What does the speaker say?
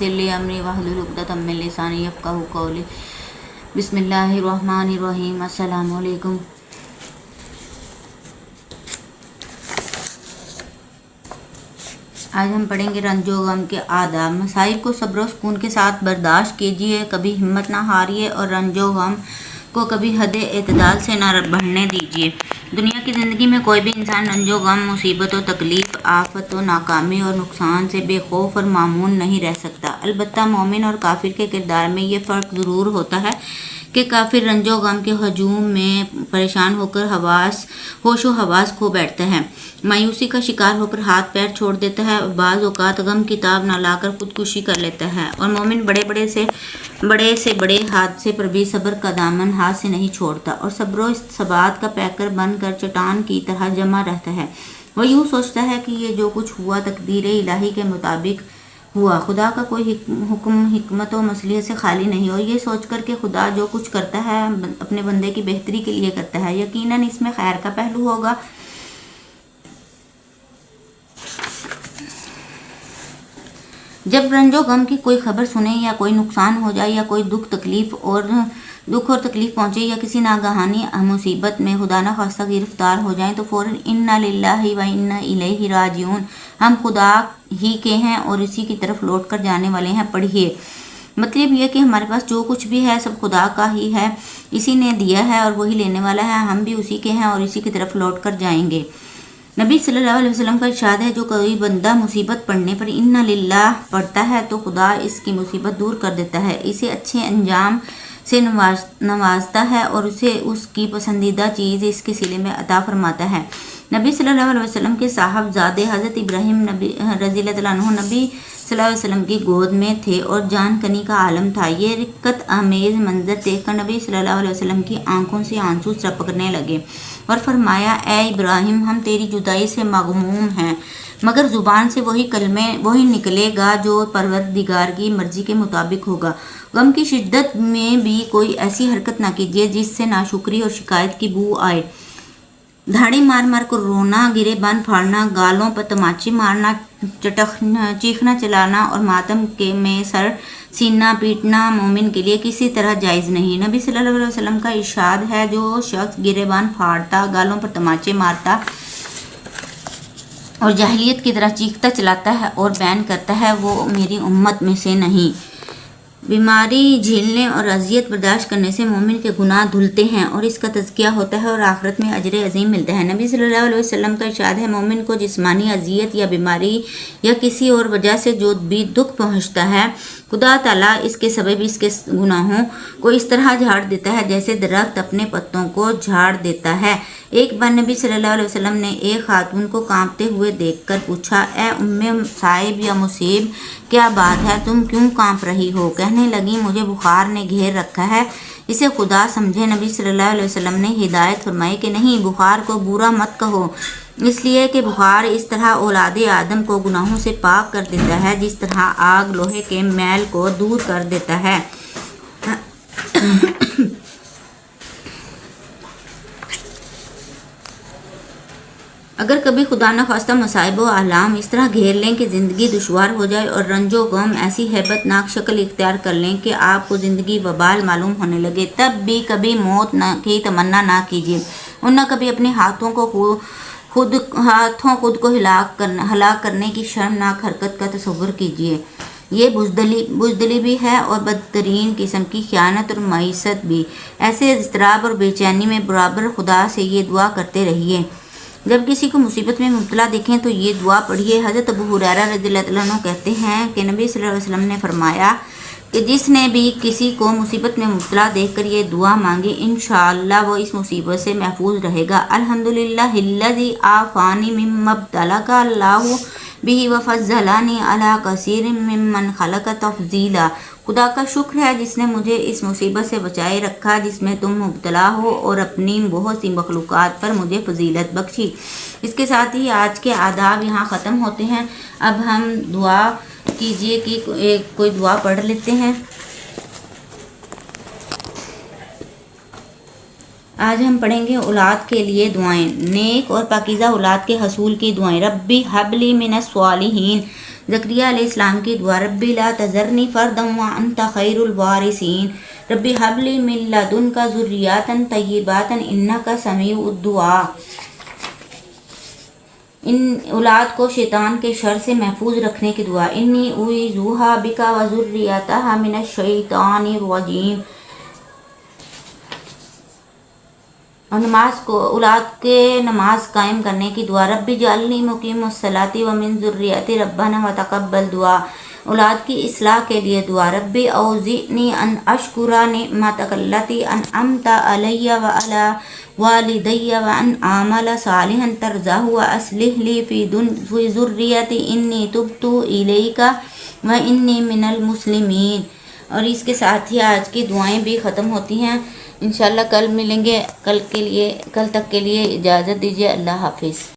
यस्सिर ली अमरी वहलुल उक़दतम मिन लिसानी यफ़क़हू क़ौली। बिस्मिल्लाहिर्रहमानिर्रहीम। अस्सलामु अलैकुम। आज हम पढ़ेंगे रंजो गम के आदाब। मसाइल को सब्र सुकून के साथ बर्दाश्त कीजिए, कभी हिम्मत ना हारिए और रंजो गम को कभी हद एतदाल से ना बढ़ने दीजिए। दुनिया की ज़िंदगी में कोई भी इंसान रंजो गम, मुसीबत और तकलीफ़, आफत और नाकामी और नुकसान से बेखौफ और मामून नहीं रह सकता। अलबत्ता मोमिन और काफिर के किरदार में ये फ़र्क ज़रूर होता है कि काफिर रंजो गम के हजूम में परेशान होकर होशो हवास खो बैठता है, मायूसी का शिकार होकर हाथ पैर छोड़ देता है और बाज़ औक़ात गम की ताब न लाकर खुदकुशी कर लेता है। और मोमिन बड़े से बड़े हादसे पर भी सब्र का दामन हाथ से नहीं छोड़ता और सब्र सबात का पैकर बनकर चट्टान की तरह जमा रहता है। वह यूँ सोचता है कि ये जो कुछ हुआ तकदीर इलाही के मुताबिक हुआ, खुदा का कोई हुक्म हिकमत और मसलियत से खाली नहीं। और ये सोचकर कि खुदा जो कुछ करता है अपने बंदे की बेहतरी के लिए करता है, यकीनन इसमें खैर का पहलू होगा। जब रंजो गम की कोई खबर सुने या कोई नुकसान हो जाए या कोई दुख और तकलीफ पहुंचे या किसी नागहानी मुसीबत में खुदा न खास्ता गिरफ्तार हो जाएं तो फ़ौरन इन्ना लिल्लाहि व इन्ना इलैहि राजिऊन, हम खुदा ही के हैं और इसी की तरफ लौट कर जाने वाले हैं, पढ़िए। मतलब यह कि हमारे पास जो कुछ भी है सब खुदा का ही है, इसी ने दिया है और वही लेने वाला है, हम भी उसी के हैं और इसी की तरफ लौट कर जाएंगे। नबी सल्लल्लाहु अलैहि वसल्लम का इरशाद है, जो कोई बंदा मुसीबत पड़ने पर इन्ना लिल्लाह पढ़ता है तो खुदा इसकी मुसीबत दूर कर देता है, इसे अच्छे अंजाम से नवाजता है और उसे उसकी पसंदीदा चीज़ इसके सिले में अता फरमाता है। नबी सल्लल्लाहु अलैहि वसल्लम के साहबजादे हज़रत इब्राहिम रज़ियल्लाहु अन्हु नबी सल्लल्लाहु अलैहि वसल्लम की गोद में थे और जान कनी का आलम था। ये रिक्कत आमेज़ मंजर देखकर नबी सल्लल्लाहु अलैहि वसल्लम की आंखों से आंसू टपकने लगे और फरमाया, ए इब्राहिम, हम तेरी जुदाई से मगमूम हैं, मगर ज़ुबान से वही निकलेगा जो परवरदिगार की मर्ज़ी के मुताबिक होगा। गम की शिद्दत में भी कोई ऐसी हरकत ना कीजिए जिससे नाशुक्री और शिकायत की बू आए। धाड़ी मार मार कर रोना, गिरेबान फाड़ना, गालों पर तमाचे मारना, चीखना चलाना और मातम के में सर सीना पीटना मोमिन के लिए किसी तरह जायज़ नहीं। नबी सल्लल्लाहु अलैहि वसल्लम का इरशाद है, जो शख्स गिरेबान फाड़ता, गालों पर तमाचे मारता और जाहिलियत की तरह चीखता चलाता है और बैन करता है, वो मेरी उम्मत में से नहीं। बीमारी झेलने और अजियत बर्दाश्त करने से मोमिन के गुनाह धुलते हैं और इसका तज़किया होता है और आखिरत में अजर अजीम मिलता है। नबी सल्लल्लाहु अलैहि वसल्लम का इरशाद है, मोमिन को जिस्मानी अजियत या बीमारी या किसी और वजह से जो भी दुख पहुंचता है, खुदा ताला इसके सबब इसके गुनाहों को इस तरह झाड़ देता है जैसे दरख्त अपने पत्तों को झाड़ देता है। एक बार नबी सल्लल्लाहु अलैहि वसल्लम ने एक खातून को कांपते हुए देखकर पूछा, ए उम्मे साहिब या मुसीब, क्या बात है, तुम क्यों कांप रही हो? कहने लगी, मुझे बुखार ने घेर रखा है, इसे खुदा समझे। नबी सल्लल्लाहु अलैहि वसल्लम ने हिदायत फरमाई कि नहीं, बुखार को बुरा मत कहो, इसलिए कि बुखार इस तरह औलादे आदम को गुनाहों से पाक कर देता है जिस तरह आग लोहे के मैल को दूर कर देता है। अगर कभी खुदा न खास्ता मसाइब व आलाम इस तरह घेर लें कि ज़िंदगी दुश्वार हो जाए और रंजो गम ऐसी हैबतनाक शक्ल इख्तियार कर लें कि आपको ज़िंदगी वबाल मालूम होने लगे, तब भी कभी मौत की तमन्ना ना कीजिए और न कभी अपने हाथों खुद को हलाक करने की शर्मनाक हरकत का तसव्वुर कीजिए। ये बुज़दिली भी है और बदतरीन किस्म की ख़यानत और मईसत भी। ऐसे इज़्तिराब और बेचैनी में बराबर खुदा से ये दुआ करते रहिए। जब किसी को मुसीबत में मुब्तला देखें तो ये दुआ पढ़िए। हज़रत अबू हुरैरा रज़ियल्लाहु अन्हु कहते हैं कि नबी सल्लल्लाहु अलैहि वसल्लम ने फरमाया कि जिसने भी किसी को मुसीबत में मुब्तला देखकर ये दुआ मांगी, इंशाअल्लाह वो इस मुसीबत से महफूज रहेगा। अल्हम्दुलिल्लाहिल्लज़ी आफ़ानी मिम्मा इब्तलाका अल्लाहु बिही व फ़ज़्ज़लनी अला कसीरिन मिम्मन खलक़ तफ़ज़ीला। खुदा का शुक्र है जिसने मुझे इस मुसीबत से बचाए रखा जिसमें तुम मुब्तला हो और अपनी बहुत सी मखलूक़ात पर मुझे फजीलत बख्शी। इसके साथ ही आज के आदाब यहाँ ख़त्म होते हैं। अब हम दुआ कीजिए कि कोई दुआ पढ़ लेते हैं। आज हम पढ़ेंगे औलाद के लिए दुआएं, नेक और पाकीज़ा औलाद के हसूल की दुआएं। रब्बी हबली मिनस स्वालिहीन, زکریا علیہ السلام کی دعا، ربی لا تذرنی فردا وانت خیر الوارثین، ربی ھب لی من لدنک ذریۃ طیبۃ انک سمیع الدعاء، ان اولاد کو شیطان کے شر سے محفوظ رکھنے کی دعا، انی اعیذھا بک وذریتھا من الشیطان الرجیم، اور اولاد کے نماز قائم کرنے کی دعا، رب اجعلنی مقیم الصلاۃ ومن ذریتی ربنا وتقبل دعا، اولاد کی اصلاح کے لیے دعا، رب اوزعنی ان اشکر نعمتک التی انعمت علی وعلی والدی وان اعمل صالحا ترضاہ واصلح لی فی ذریتی انی تبت الیک وانی من المسلمین۔ اور اس کے ساتھ ہی آج کی دعائیں بھی ختم ہوتی ہیں۔ انشاءاللہ کل ملیں گے، کل تک کے لیے اجازت دیجیے، اللہ حافظ۔